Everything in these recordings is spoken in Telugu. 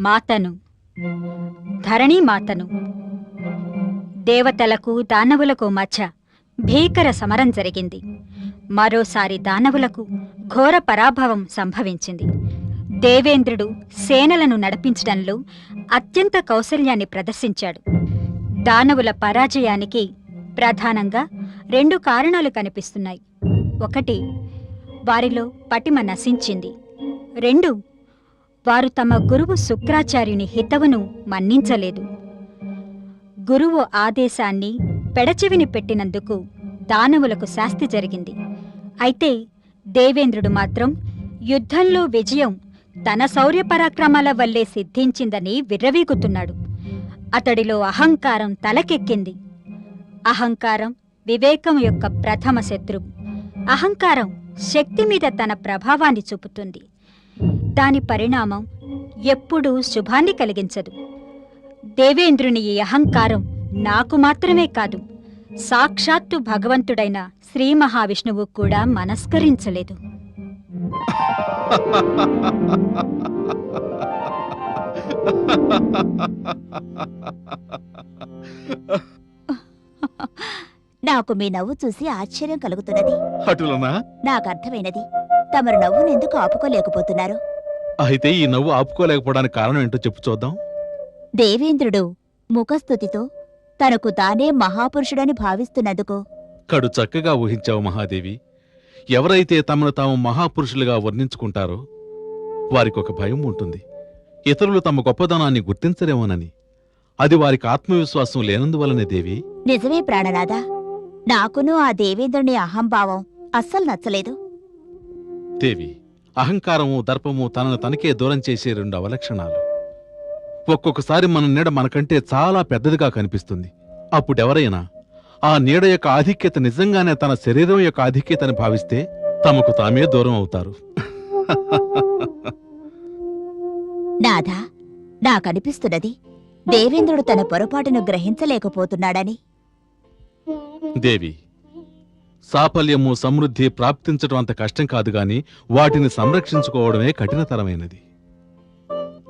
మాతను, ధరణీమాతను. దేవతలకు దానవులకు మధ్య భీకర సమరం జరిగింది. మరోసారి దానవులకు ఘోర పరాభవం సంభవించింది. దేవేంద్రుడు సేనలను నడిపించడంలో అత్యంత కౌశల్యాన్ని ప్రదర్శించాడు. దానవుల పరాజయానికి ప్రధానంగా 2 కారణాలు కనిపిస్తున్నాయి. 1, వారిలో పటిమ నశించింది. 2, వారు తమ గురువు శుక్రాచార్యుని హితవును మన్నించలేదు. గురువు ఆదేశాన్ని పెడచెవిని పెట్టినందుకు దానవులకు శాస్తి జరిగింది. అయితే దేవేంద్రుడు మాత్రం యుద్ధంలో విజయం తన శౌర్యపరాక్రమాల వల్లే సిద్ధించిందని విర్రవీగుతున్నాడు. అతడిలో అహంకారం తలకెక్కింది. అహంకారం వివేకం యొక్క ప్రథమ శత్రువు. అహంకారం శక్తి మీద తన ప్రభావాన్ని చూపుతుంది. దాని పరిణామం ఎప్పుడూ శుభాన్ని కలిగించదు. దేవేంద్రుని ఈ అహంకారం నాకు మాత్రమే కాదు, సాక్షాత్తు భగవంతుడైన శ్రీ మహావిష్ణువు కూడా మనస్కరించలేదు. నాకు మీ నవ్వు చూసి ఆశ్చర్యం కలుగుతున్నది. అటులనా? నాకర్థమైనది. తమరు నవ్వునెందుకు ఆపుకోలేకపోతున్నారు? అయితే ఈ నవ్వు ఆపుకోలేకపోవడానికి కారణం ఏంటో చెప్పు చూద్దాం. దేవేంద్రుడు ముఖస్థుతితో తనకు తానే మహాపురుషుడని భావిస్తున్నందుకు. కడు చక్కగా ఊహించావు మహాదేవి. ఎవరైతే తమను తాము మహాపురుషులుగా వర్ణించుకుంటారో వారికొక భయం ఉంటుంది. ఇతరులు తమ గొప్పదనాన్ని గుర్తించరేమోనని. అది వారికి ఆత్మవిశ్వాసం లేనందువలనే దేవి. నిజమే ప్రాణనాథ. నాకును ఆ దేవేంద్రుని అహంభావం అస్సలు నచ్చలేదు. దేవి, అహంకారము దర్పము తనను తనకే దూరం చేసే 2 అవలక్షణాలు. ఒక్కొక్కసారి మన నీడ మనకంటే చాలా పెద్దదిగా కనిపిస్తుంది. అప్పుడెవరైనా ఆ నీడ యొక్క ఆధిక్యత నిజంగానే తన శరీరం యొక్క ఆధిక్యతని భావిస్తే తమకు తామే దూరం అవుతారు. నాథా, నాకనిపిస్తున్నది దేవేంద్రుడు తన పొరపాటును గ్రహించలేకపోతున్నాడని. దేవి, సాఫల్యము సమృద్ధి ప్రాప్తించడం అంత కష్టం కాదు గాని వాటిని సంరక్షించుకోవడమే కఠినతరమైనది.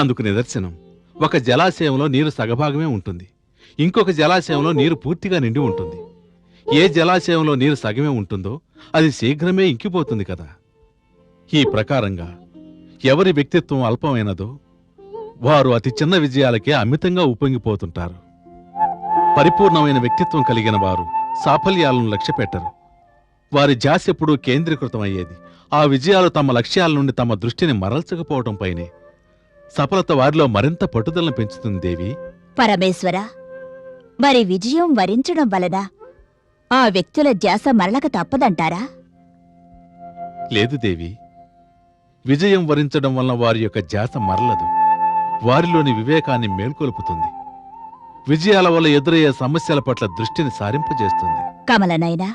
అందుకు నిదర్శనం, ఒక జలాశయంలో నీరు సగభాగమే ఉంటుంది, ఇంకొక జలాశయంలో నీరు పూర్తిగా నిండి ఉంటుంది. ఏ జలాశయంలో నీరు సగమే ఉంటుందో అది శీఘ్రమే ఇంకిపోతుంది కదా. ఈ ప్రకారంగా ఎవరి వ్యక్తిత్వం అల్పమైనదో వారు అతి చిన్న విజయాలకే అమితంగా ఉప్పొంగిపోతుంటారు. పరిపూర్ణమైన వ్యక్తిత్వం కలిగిన వారు సాఫల్యాలను లక్ష్యపెట్టరు. వారి ధ్యాస ఎప్పుడూ కేంద్రీకృతమయ్యేది ఆ విజయాలు తమ లక్ష్యాల నుండి తమ దృష్టిని మరల్చకపోవటంపైనే. సఫలత వారిలో మరింత పట్టుదలను పెంచుతుంది దేవి. పరమేశ్వర, మరి విజయం వరించడం వలన ఆ వ్యక్తుల ధ్యాస మరలక తప్పదంటారా? లేదు దేవి, విజయం వరించడం వలన వారి యొక్క ధ్యాస మరలదు, వారిలోని వివేకాన్ని మేల్కొల్పుతుంది. విజయాల వల్ల ఎదురయ్యే సమస్యల పట్ల దృష్టిని సారింపజేస్తుంది. కమలనైనా,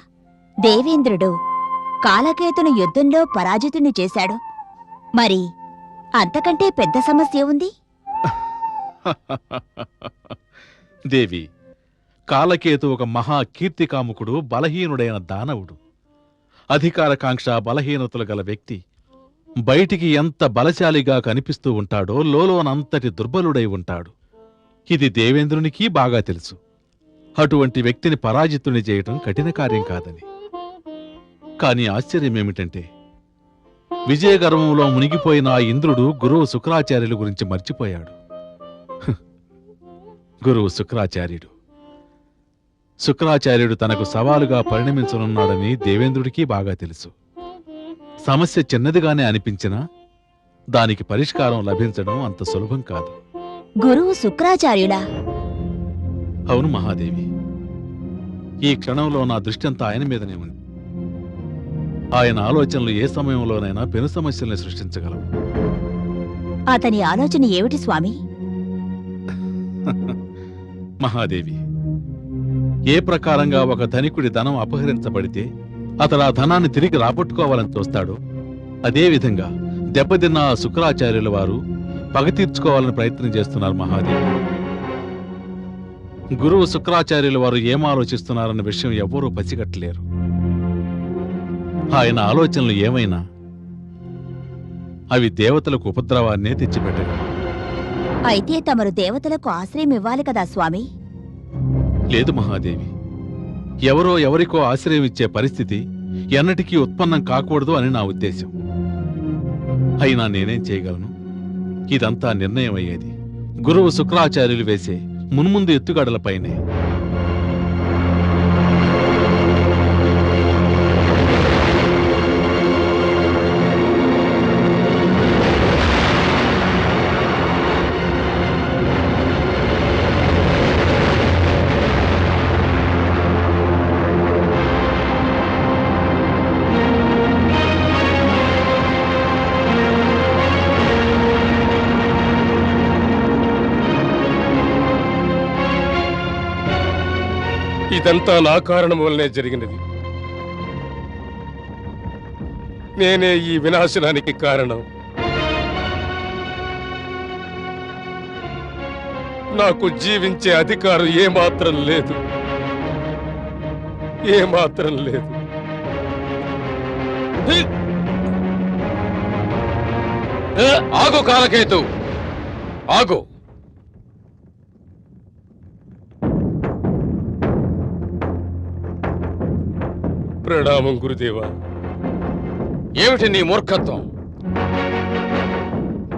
దేవేంద్రుడు కాలకేతును యుద్ధంలో పరాజితుని చేశాడు. మరి అంతకంటే పెద్ద సమస్య ఉంది. దేవి, కాలకేతు ఒక మహా కీర్తికాముకుడు, బలహీనుడైన దానవుడు. అధికారకాంక్ష బలహీనతలు గల వ్యక్తి బయటికి ఎంత బలశాలిగా కనిపిస్తూ ఉంటాడో లోలోనంతటి దుర్బలుడై ఉంటాడు. ఇది దేవేంద్రునికి బాగా తెలుసు. అటువంటి వ్యక్తిని పరాజితుని చేయటం కఠిన కార్యం కాదని. కాని ఆశ్చర్యమేమిటంటే, విజయగర్వంలో మునిగిపోయిన ఆ ఇంద్రుడు గురువు శుక్రాచార్యుల గురించి మర్చిపోయాడు. గురువు శుక్రాచార్యుడు తనకు సవాలుగా పరిణమించనున్నాడని దేవేంద్రుడికి బాగా తెలుసు. సమస్య చిన్నదిగానే అనిపించినా దానికి పరిష్కారం లభించడం అంత సులభం కాదు. గురువు శుక్రాచార్యులా? అవును మహాదేవి. ఈ క్షణంలో నా దృష్టి అంతా ఆయన మీదనే ఉంది. ఆయన ఆలోచనలు ఏ సమయంలోనైనా పెను సమస్యల్ని సృష్టించగలవు. అతని ఆలోచన ఏమిటి స్వామి? మహాదేవి, ఏ ప్రకారంగా ఒక ధనికుడి ధనం అపహరించబడితే అతడు ఆ ధనాన్ని తిరిగి రాబట్టుకోవాలని చూస్తాడో అదేవిధంగా దెబ్బతిన్న ఆ శుక్రాచార్యుల వారు పగ తీర్చుకోవాలని ప్రయత్నం చేస్తున్నారు మహాదేవి. గురువు శుక్రాచార్యుల వారు ఏం ఆలోచిస్తున్నారన్న విషయం ఎవ్వరూ పసిగట్టలేరు. ఆయన ఆలోచనలు ఏమైనా అవి దేవతలకు ఉపద్రవాన్నే తెచ్చిపెట్టగలరు. అయితే తమరు దేవతలకు ఆశ్రయం ఇవ్వాలి కదా స్వామి. లేదు మహాదేవి, ఎవరో ఎవరికో ఆశ్రయం ఇచ్చే పరిస్థితి ఎన్నటికీ ఉత్పన్నం కాకూడదు అని నా ఉద్దేశం. అయినా నేనేం చేయగలను? ఇదంతా నిర్ణయం అయ్యేది గురువు శుక్రాచార్యులు వేసే మున్ముందు ఎత్తుగడలపైనే. ఇదంతా నా కారణం వల్లనే జరిగినది. నేనే ఈ వినాశనానికి కారణం. నాకు జీవించే అధికారం ఏమాత్రం లేదు, ఏమాత్రం లేదు. ఆగు కాలకేతు, ఆగు. ప్రణామం గురుదేవా. ఏమిటి నీ మూర్ఖత్వం?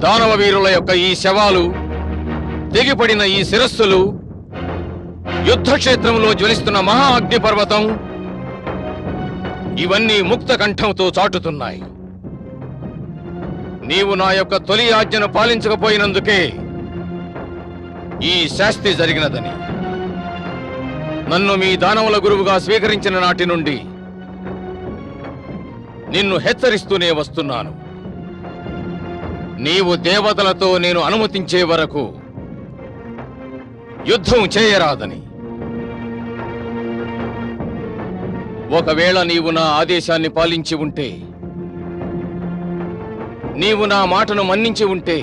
దానవ వీరుల యొక్క ఈ శవాలు, తెగిపడిన ఈ శిరస్సులు, యుద్ధక్షేత్రంలో జ్వలిస్తున్న మహా అగ్నిపర్వతం, ఇవన్నీ ముక్త కంఠంతో చాటుతున్నాయి. నీవు నా యొక్క తొలి ఆజ్ఞను పాలించకపోయినందుకే ఈ శాస్తి జరిగినదని. నన్ను మీ దానవుల గురువుగా స్వీకరించిన నాటి నుండి నిన్ను హెచ్చరిస్తూనే వస్తున్నాను. నీవు దేవతలతో నేను అనుమతించే వరకు యుద్ధం చేయరాదని. ఒకవేళ నీవు నా ఆదేశాన్ని పాలించి ఉంటే, నీవు నా మాటను మన్నించి ఉంటే,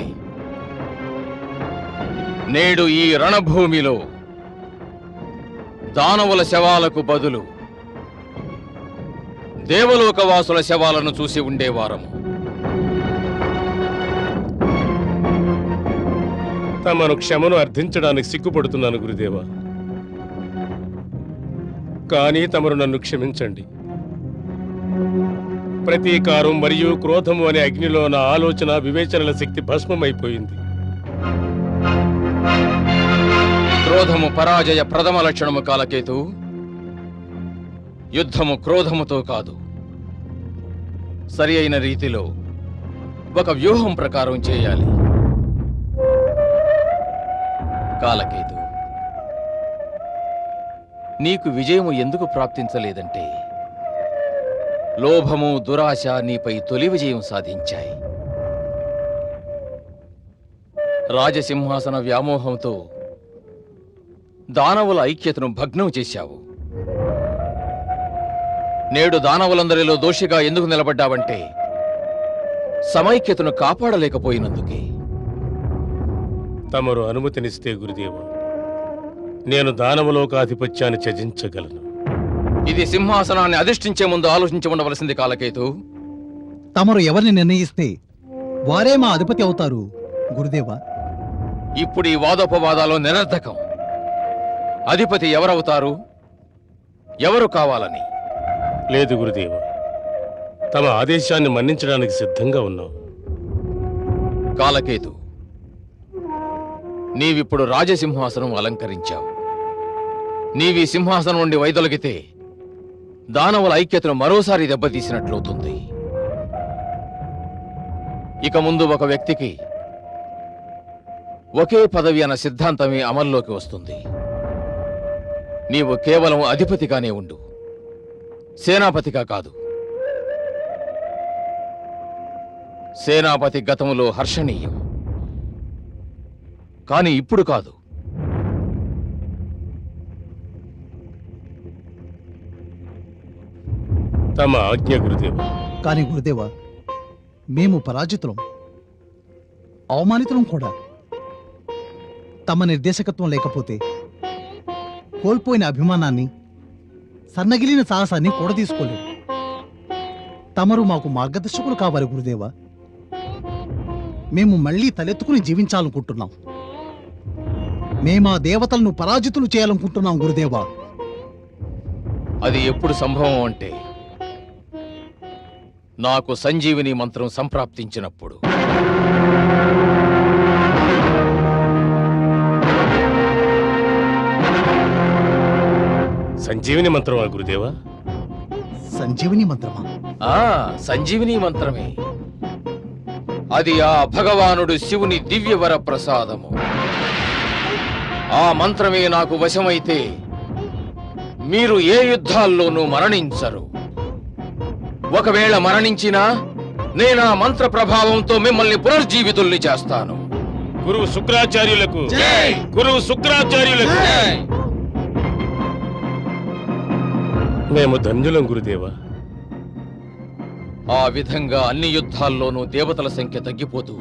నేడు ఈ రణభూమిలో దానవుల శవాలకు బదులు దేవలోకవాసుల శవాలను చూసి ఉండేవారము. తమను క్షమను అర్థించడానికి సిగ్గుపడుతున్నాను గురుదేవా. కానీ తమరు నన్ను క్షమించండి. ప్రతీకారం మరియు క్రోధము అనే అగ్నిలో నా ఆలోచన, వివేచనల శక్తి భస్మమైపోయింది. క్రోధము పరాజయ ప్రథమ లక్షణము కాలకేతు. యుద్ధము క్రోధముతో కాదు, సరి అయిన రీతిలో ఒక వ్యూహం ప్రకారం చేయాలి. కాలకేతు, నీకు విజయము ఎందుకు ప్రాప్తించలేదంటే, లోభము, దురాశ నీపై తొలి విజయం సాధించాయి. రాజసింహాసన వ్యామోహంతో దానవుల ఐక్యతను భగ్నం చేశావు. నేడు దానవులందరిలో దోషిగా ఎందుకు నిలబడ్డావంటే, సమైక్యతను కాపాడలేకపోయినందుకే. తమరు అనుమతినిస్తే గురుదేవ, నేను దానవలోకాధిపత్యాన్ని త్యజించగలను. ఇది సింహాసనాన్ని అధిష్ఠించే ముందు ఆలోచించి ఉండవలసింది కాలకేతు. తమరు ఎవరిని నిర్ణయిస్తే వారే మా అధిపతి అవుతారు గురుదేవా. ఇప్పుడు ఈ వాదోపవాదాలు నిరర్ధకం. అధిపతి ఎవరవుతారు, ఎవరు కావాలని? లేదు గురుదేవ, తమ ఆదేశాన్ని మన్నించడానికి సిద్ధంగా ఉన్నాం. కాలకేతు, నీవిప్పుడు రాజసింహాసనం అలంకరించావు. నీవి సింహాసనం నుండి వైదొలగితే దానవుల ఐక్యతను మరోసారి దెబ్బతీసినట్లవుతుంది. ఇక ముందు ఒక వ్యక్తికి ఒకే పదవి అన్న సిద్ధాంతమే అమల్లోకి వస్తుంది. నీవు కేవలం అధిపతిగానే ఉండు, సేనాపతిగా కాదు. సేనాపతి గతములో హర్షణీయం, కానీ ఇప్పుడు కాదు. తమ ఆజ్ఞ గురుదేవ. కానీ గురుదేవా, మేము పరాజితులం, అవమానితులం కూడా. తమ నిర్దేశకత్వం లేకపోతే కోల్పోయిన అభిమానాన్ని, సన్నగిలిన సాహసాన్ని కూడా తీసుకోలేము. తమరు మాకు మార్గదర్శకులు కావాలి గురుదేవా. మేము మళ్ళీ తలెత్తుకుని జీవించాలనుకుంటున్నాం. మేమా దేవతలను పరాజితులు చేయాలనుకుంటున్నాం గురుదేవా. అది ఎప్పుడు సంభవం అంటే నాకు సంజీవిని మంత్రం సంప్రాప్తించినప్పుడు. సంజీవిని మంత్రమా గురుదేవా? సంజీవిని మంత్రమా? ఆ సంజీవిని మంత్రమే. అది ఆ భగవానుడు శివుని దివ్యవర ప్రసాదము. ఆ మంత్రమే నాకు వశమైతే మీరు ఏ యుద్ధాల్లోనూ మరణించరు. ఒకవేళ మరణించినా నేనా మంత్ర ప్రభావంతో మిమ్మల్ని పునర్జీవితుల్ని చేస్తాను. గురువు శుక్రాచార్యులకు జై! గురువు శుక్రాచార్యులకు మేము ధన్యులం గురుదేవా. ఆ విధంగా అన్ని యుద్ధాల్లోనూ దేవతల సంఖ్య తగ్గిపోతూ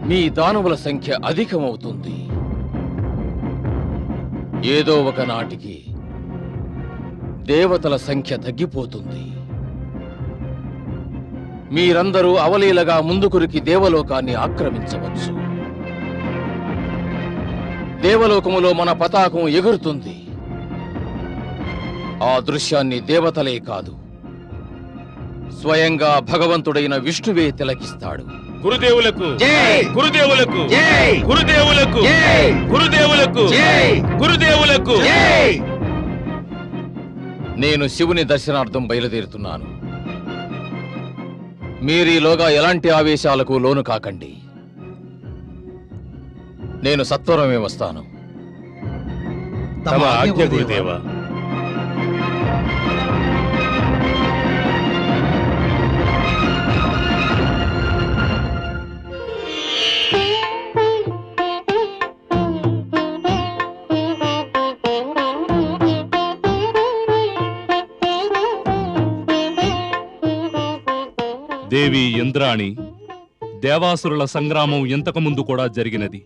మీ దానవుల సంఖ్య అధికమవుతుంది. ఏదో ఒక నాటికి దేవతల సంఖ్య తగ్గిపోతుంది. మీరందరూ అవలీలగా ముందుకురికి దేవలోకాన్ని ఆక్రమించవచ్చు. దేవలోకములో మన పతాకం ఎగురుతుంది. ఆ దృశ్యాన్ని దేవతలే కాదు, స్వయంగా భగవంతుడైన విష్ణువే తిలకిస్తాడు. గురుదేవులకు జై! గురుదేవులకు జై! గురుదేవులకు జై! గురుదేవులకు జై! గురుదేవులకు నేను శివుని దర్శనార్థం బయలుదేరుతున్నాను. మీరీలోగా ఎలాంటి ఆవేశాలకు లోను కాకండి. నేను సత్వరమే వస్తాను. తమ ఆజ్ఞ గురుదేవా. దేవి ఇంద్రాణి, దేవాసురుల సంగ్రామం ఇంతకుముందు కూడా జరిగినది.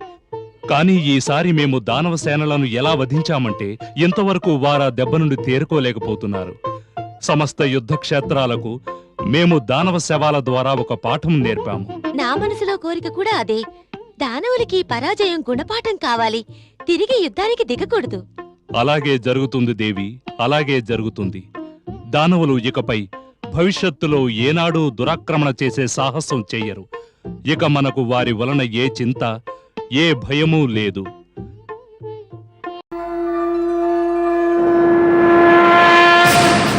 కానీ ఈసారి మేము దానవ సేనలను ఎలా వధించామంటే ఇంతవరకు వారా దెబ్బ నుండి తేరుకోలేకపోతున్నారు. సమస్త యుద్ధ క్షేత్రాలకు మేము దానవ శవాల ద్వారా ఒక పాఠం నేర్పాము. నా మనసులో కోరిక కూడా అదే. దానవులకి పరాజయం గుణపాఠం కావాలి. తిరిగి యుద్ధానికి దిగకూడదు. అలాగే జరుగుతుంది దేవి, అలాగే జరుగుతుంది. దానవులు ఇకపై భవిష్యత్తులో ఏనాడూ దురాక్రమణ చేసే సాహసం చెయ్యరు. ఇక మనకు వారి వలన ఏ చింత, ఏ భయమూ లేదు.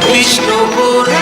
విష్ణుపురా